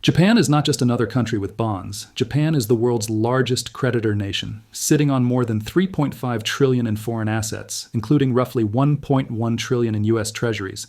Japan is not just another country with bonds. Japan is the world's largest creditor nation, sitting on more than 3.5 trillion in foreign assets, including roughly 1.1 trillion in US Treasuries.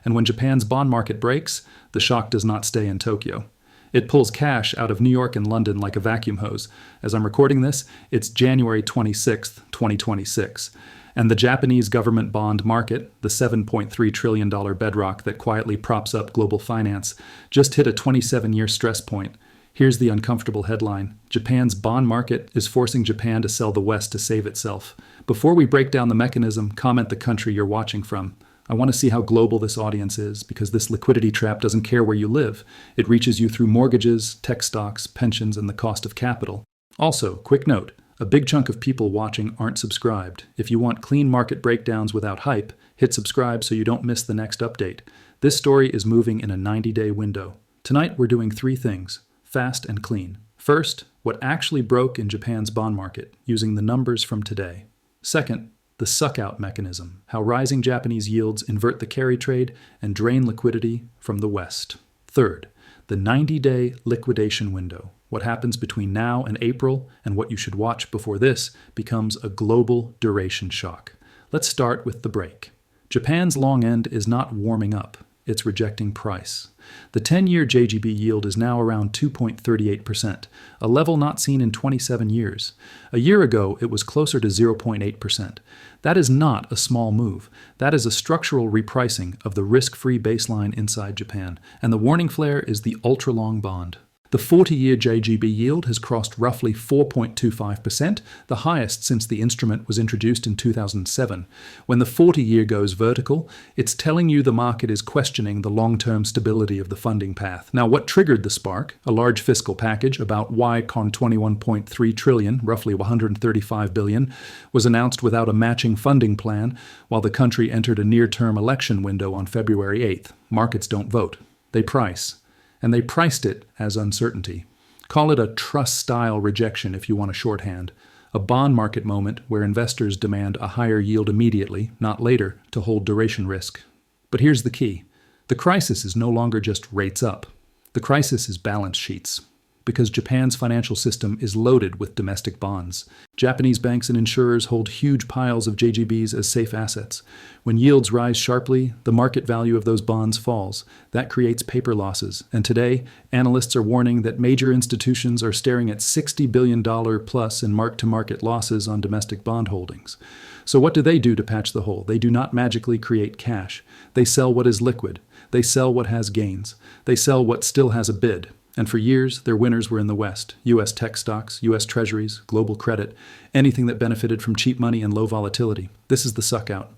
And when Japan's bond market breaks, the shock does not stay in Tokyo. It pulls cash out of New York and London like a vacuum hose. As I'm recording this, it's January 26th, 2026. And the Japanese government bond market, the $7.3 trillion bedrock that quietly props up global finance, just hit a 27-year stress point. Here's the uncomfortable headline. Japan's bond market is forcing Japan to sell the West to save itself. Before we break down the mechanism, comment the country you're watching from. I want to see how global this audience is, because this liquidity trap doesn't care where you live. It reaches you through mortgages, tech stocks, pensions, and the cost of capital. Also, quick note. A big chunk of people watching aren't subscribed. If you want clean market breakdowns without hype, hit subscribe so you don't miss the next update. This story is moving in a 90-day window. Tonight we're doing three things, fast and clean. First, what actually broke in Japan's bond market, using the numbers from today. Second, the suck-out mechanism, how rising Japanese yields invert the carry trade and drain liquidity from the West. Third, the 90-day liquidation window. What happens between now and April, and what you should watch before this, becomes a global duration shock. Let's start with the break. Japan's long end is not warming up, it's rejecting price. The 10-year JGB yield is now around 2.38%, a level not seen in 27 years. A year ago, it was closer to 0.8%. That is not a small move. That is a structural repricing of the risk-free baseline inside Japan, and the warning flare is the ultra-long bond. The 40-year JGB yield has crossed roughly 4.25%, the highest since the instrument was introduced in 2007. When the 40-year goes vertical, it's telling you the market is questioning the long-term stability of the funding path. Now, what triggered the spark? A large fiscal package, about Y-con 21.3 trillion, roughly 135 billion, was announced without a matching funding plan, while the country entered a near-term election window on February 8th. Markets don't vote. They price. And they priced it as uncertainty. Call it a trust-style rejection if you want a shorthand. A bond market moment where investors demand a higher yield immediately, not later, to hold duration risk. But here's the key. The crisis is no longer just rates up. The crisis is balance sheets. Because Japan's financial system is loaded with domestic bonds. Japanese banks and insurers hold huge piles of JGBs as safe assets. When yields rise sharply, the market value of those bonds falls. That creates paper losses. And today, analysts are warning that major institutions are staring at $60 billion plus in mark-to-market losses on domestic bond holdings. So what do they do to patch the hole? They do not magically create cash. They sell what is liquid. They sell what has gains. They sell what still has a bid. And for years, their winners were in the West. U.S. tech stocks, U.S. Treasuries, global credit, anything that benefited from cheap money and low volatility. This is the suck-out.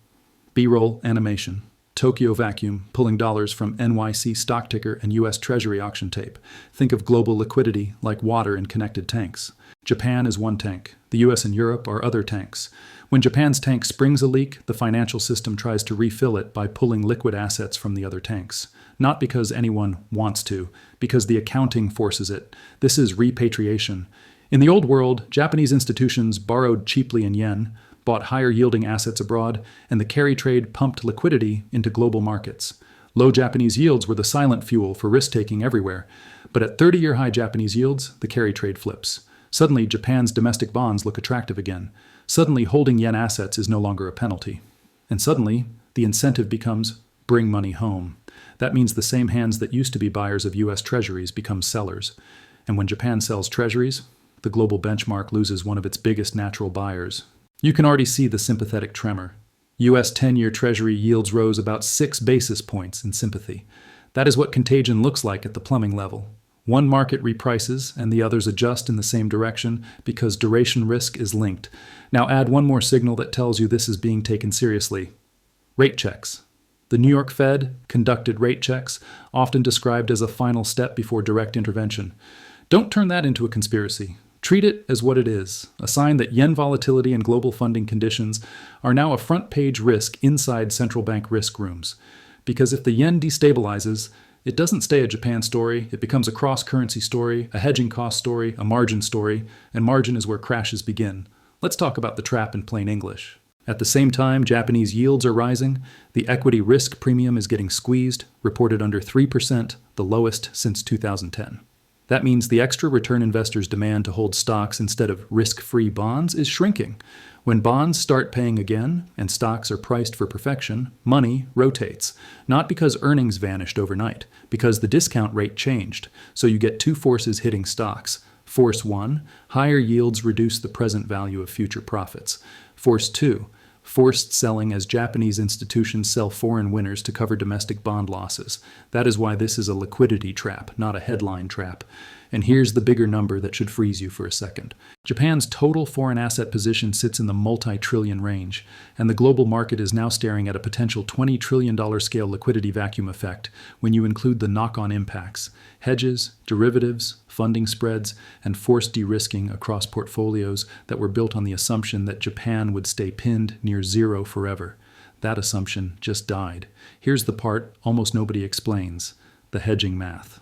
B-roll animation. Tokyo vacuum, pulling dollars from NYC stock ticker and U.S. Treasury auction tape. Think of global liquidity like water in connected tanks. Japan is one tank. The U.S. and Europe are other tanks. When Japan's tank springs a leak, the financial system tries to refill it by pulling liquid assets from the other tanks. Not because anyone wants to, because the accounting forces it. This is repatriation. In the old world, Japanese institutions borrowed cheaply in yen, bought higher-yielding assets abroad, and the carry trade pumped liquidity into global markets. Low Japanese yields were the silent fuel for risk-taking everywhere. But at 30-year high Japanese yields, the carry trade flips. Suddenly, Japan's domestic bonds look attractive again. Suddenly, holding yen assets is no longer a penalty. And suddenly, the incentive becomes bring money home. That means the same hands that used to be buyers of U.S. Treasuries become sellers. And when Japan sells Treasuries, the global benchmark loses one of its biggest natural buyers. You can already see the sympathetic tremor. U.S. 10-year Treasury yields rose about 6 basis points in sympathy. That is what contagion looks like at the plumbing level. One market reprices and the others adjust in the same direction because duration risk is linked. Now add one more signal that tells you this is being taken seriously. Rate checks. The New York Fed conducted rate checks, often described as a final step before direct intervention. Don't turn that into a conspiracy. Treat it as what it is, a sign that yen volatility and global funding conditions are now a front-page risk inside central bank risk rooms. Because if the yen destabilizes, it doesn't stay a Japan story, it becomes a cross-currency story, a hedging cost story, a margin story, and margin is where crashes begin. Let's talk about the trap in plain English. At the same time, Japanese yields are rising, the equity risk premium is getting squeezed, reported under 3%, the lowest since 2010. That means the extra return investors' demand to hold stocks instead of risk-free bonds is shrinking. When bonds start paying again, and stocks are priced for perfection, money rotates. Not because earnings vanished overnight, because the discount rate changed. So you get two forces hitting stocks. Force 1, higher yields reduce the present value of future profits. Force 2, forced selling as Japanese institutions sell foreign winners to cover domestic bond losses. That is why this is a liquidity trap, not a headline trap. And here's the bigger number that should freeze you for a second. Japan's total foreign asset position sits in the multi-trillion range, and the global market is now staring at a potential $20 trillion scale liquidity vacuum effect when you include the knock-on impacts: hedges, derivatives, funding spreads, and forced de-risking across portfolios that were built on the assumption that Japan would stay pinned near zero forever. That assumption just died. Here's the part almost nobody explains: the hedging math.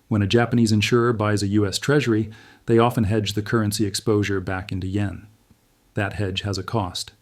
When a Japanese insurer buys a U.S. Treasury, they often hedge the currency exposure back into yen. That hedge has a cost,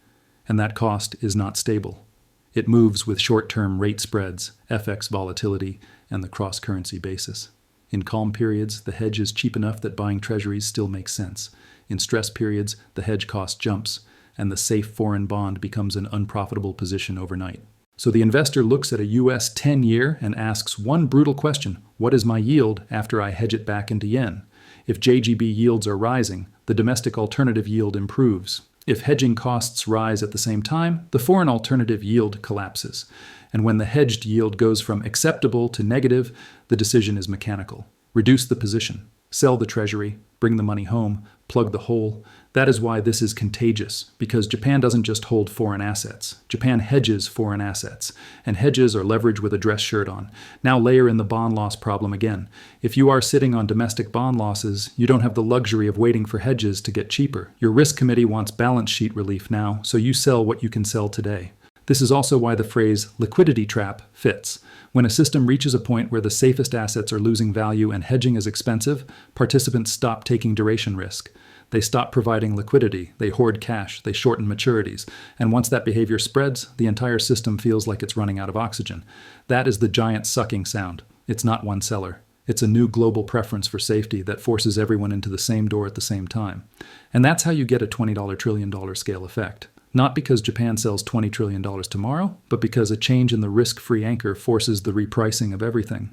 and that cost is not stable. It moves with short-term rate spreads, FX volatility, and the cross-currency basis. In calm periods, the hedge is cheap enough that buying treasuries still makes sense. In stress periods, the hedge cost jumps, and the safe foreign bond becomes an unprofitable position overnight. So the investor looks at a US 10-year and asks one brutal question: what is my yield after I hedge it back into yen? If JGB yields are rising, the domestic alternative yield improves. If hedging costs rise at the same time, the foreign alternative yield collapses. And when the hedged yield goes from acceptable to negative, the decision is mechanical. Reduce the position, sell the treasury, bring the money home, plug the hole. That is why this is contagious, because Japan doesn't just hold foreign assets. Japan hedges foreign assets, and hedges are leverage with a dress shirt on. Now layer in the bond loss problem again. If you are sitting on domestic bond losses, you don't have the luxury of waiting for hedges to get cheaper. Your risk committee wants balance sheet relief now, so you sell what you can sell today. This is also why the phrase liquidity trap fits. When a system reaches a point where the safest assets are losing value and hedging is expensive, participants stop taking duration risk. They stop providing liquidity, they hoard cash, they shorten maturities, and once that behavior spreads, the entire system feels like it's running out of oxygen. That is the giant sucking sound. It's not one seller. It's a new global preference for safety that forces everyone into the same door at the same time. And that's how you get a $20 trillion scale effect. Not because Japan sells $20 trillion tomorrow, but because a change in the risk-free anchor forces the repricing of everything.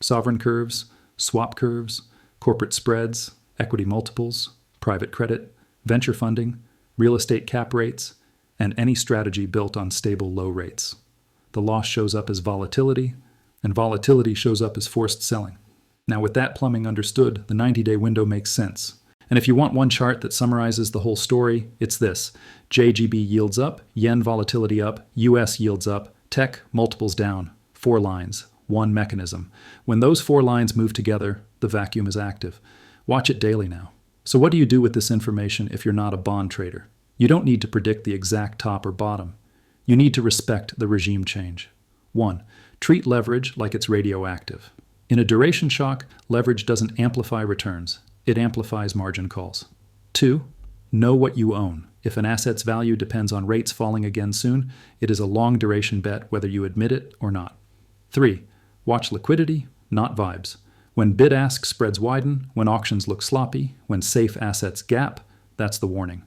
Sovereign curves, swap curves, corporate spreads, equity multiples, private credit, venture funding, real estate cap rates, and any strategy built on stable low rates. The loss shows up as volatility, and volatility shows up as forced selling. Now, with that plumbing understood, the 90-day window makes sense. And if you want one chart that summarizes the whole story, it's this: JGB yields up, yen volatility up, US yields up, tech multiples down. 4 lines, one mechanism. When those 4 lines move together, the vacuum is active. Watch it daily now. So what do you do with this information if you're not a bond trader? You don't need to predict the exact top or bottom. You need to respect the regime change. 1. Treat leverage like it's radioactive. In a duration shock, leverage doesn't amplify returns. It amplifies margin calls. 2. Know what you own. If an asset's value depends on rates falling again soon, it is a long-duration bet whether you admit it or not. 3. Watch liquidity, not vibes. When bid-ask spreads widen, when auctions look sloppy, when safe assets gap, that's the warning.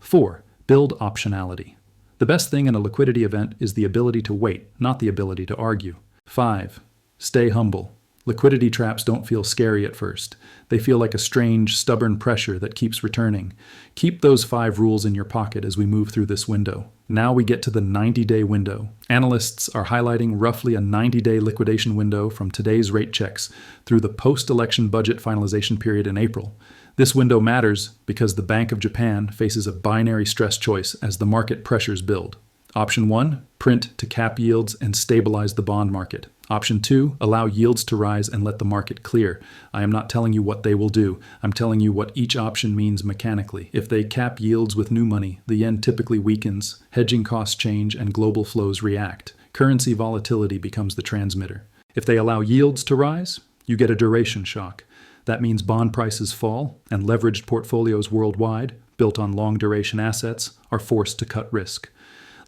4. Build optionality. The best thing in a liquidity event is the ability to wait, not the ability to argue. 5. Stay humble. Liquidity traps don't feel scary at first. They feel like a strange, stubborn pressure that keeps returning. Keep those 5 rules in your pocket as we move through this window. Now we get to the 90-day window. Analysts are highlighting roughly a 90-day liquidation window from today's rate checks through the post-election budget finalization period in April. This window matters because the Bank of Japan faces a binary stress choice as the market pressures build. Option 1, print to cap yields and stabilize the bond market. Option 2, allow yields to rise and let the market clear. I am not telling you what they will do. I'm telling you what each option means mechanically. If they cap yields with new money, the yen typically weakens, hedging costs change, and global flows react. Currency volatility becomes the transmitter. If they allow yields to rise, you get a duration shock. That means bond prices fall, and leveraged portfolios worldwide, built on long-duration assets, are forced to cut risk.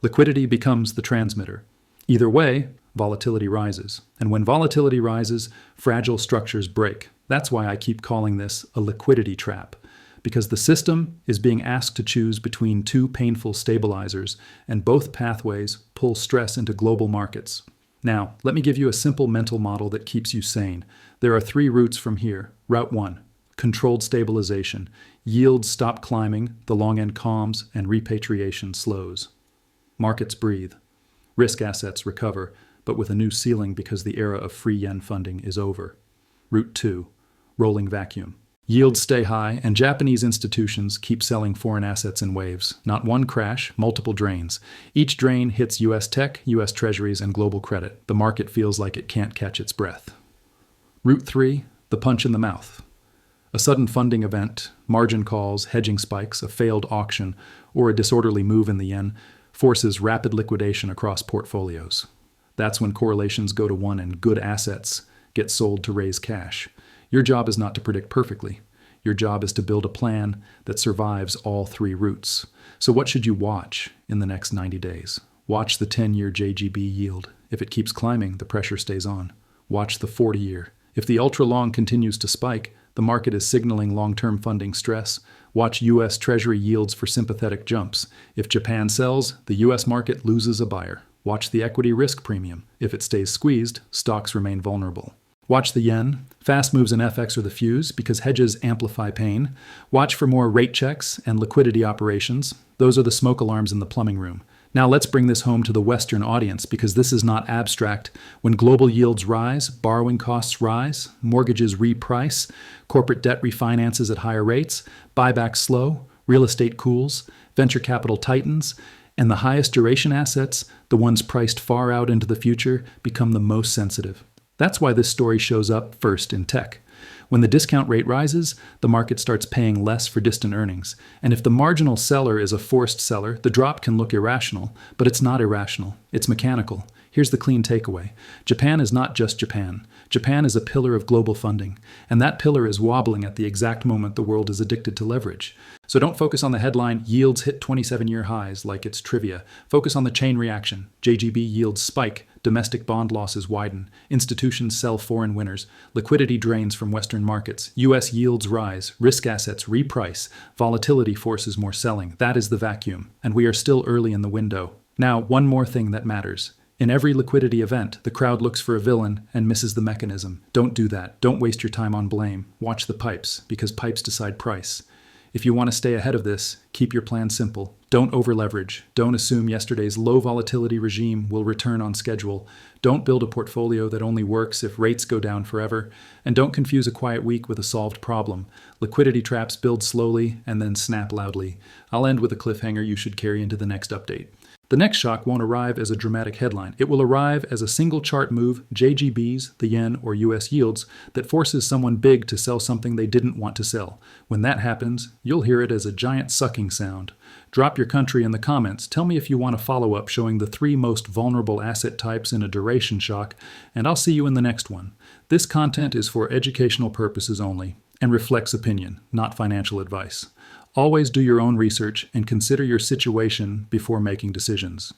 Liquidity becomes the transmitter. Either way, volatility rises. And when volatility rises, fragile structures break. That's why I keep calling this a liquidity trap, because the system is being asked to choose between two painful stabilizers, and both pathways pull stress into global markets. Now, let me give you a simple mental model that keeps you sane. There are 3 routes from here. Route 1, controlled stabilization. Yields stop climbing, the long end calms, and repatriation slows. Markets breathe. Risk assets recover, but with a new ceiling because the era of free yen funding is over. Route 2, rolling vacuum. Yields stay high, and Japanese institutions keep selling foreign assets in waves. Not one crash, multiple drains. Each drain hits U.S. tech, U.S. Treasuries, and global credit. The market feels like it can't catch its breath. Route 3, the punch in the mouth. A sudden funding event, margin calls, hedging spikes, a failed auction, or a disorderly move in the yen forces rapid liquidation across portfolios. That's when correlations go to 1 and good assets get sold to raise cash. Your job is not to predict perfectly. Your job is to build a plan that survives all 3 routes. So what should you watch in the next 90 days? Watch the 10-year JGB yield. If it keeps climbing, the pressure stays on. Watch the 40-year. If the ultra-long continues to spike, the market is signaling long-term funding stress. Watch U.S. Treasury yields for sympathetic jumps. If Japan sells, the U.S. market loses a buyer. Watch the equity risk premium. If it stays squeezed, stocks remain vulnerable. Watch the yen. Fast moves in FX are the fuse because hedges amplify pain. Watch for more rate checks and liquidity operations. Those are the smoke alarms in the plumbing room. Now let's bring this home to the Western audience because this is not abstract. When global yields rise, borrowing costs rise, mortgages reprice, corporate debt refinances at higher rates, buybacks slow, real estate cools, venture capital tightens, and the highest duration assets, the ones priced far out into the future, become the most sensitive. That's why this story shows up first in tech. When the discount rate rises, the market starts paying less for distant earnings. And if the marginal seller is a forced seller, the drop can look irrational, but it's not irrational. It's mechanical. Here's the clean takeaway. Japan is not just Japan. Japan is a pillar of global funding, and that pillar is wobbling at the exact moment the world is addicted to leverage. So don't focus on the headline, yields hit 27-year highs, like it's trivia. Focus on the chain reaction. JGB yields spike, domestic bond losses widen, institutions sell foreign winners, liquidity drains from Western markets, U.S. yields rise, risk assets reprice, volatility forces more selling. That is the vacuum, and we are still early in the window. Now, one more thing that matters. In every liquidity event, the crowd looks for a villain and misses the mechanism. Don't do that. Don't waste your time on blame. Watch the pipes, because pipes decide price. If you want to stay ahead of this, keep your plan simple. Don't over-leverage. Don't assume yesterday's low volatility regime will return on schedule. Don't build a portfolio that only works if rates go down forever. And don't confuse a quiet week with a solved problem. Liquidity traps build slowly and then snap loudly. I'll end with a cliffhanger you should carry into the next update. The next shock won't arrive as a dramatic headline. It will arrive as a single chart move, JGBs, the yen, or US yields, that forces someone big to sell something they didn't want to sell. When that happens, you'll hear it as a giant sucking sound. Drop your country in the comments. Tell me if you want a follow-up showing the 3 most vulnerable asset types in a duration shock, and I'll see you in the next one. This content is for educational purposes only and reflects opinion, not financial advice. Always do your own research and consider your situation before making decisions.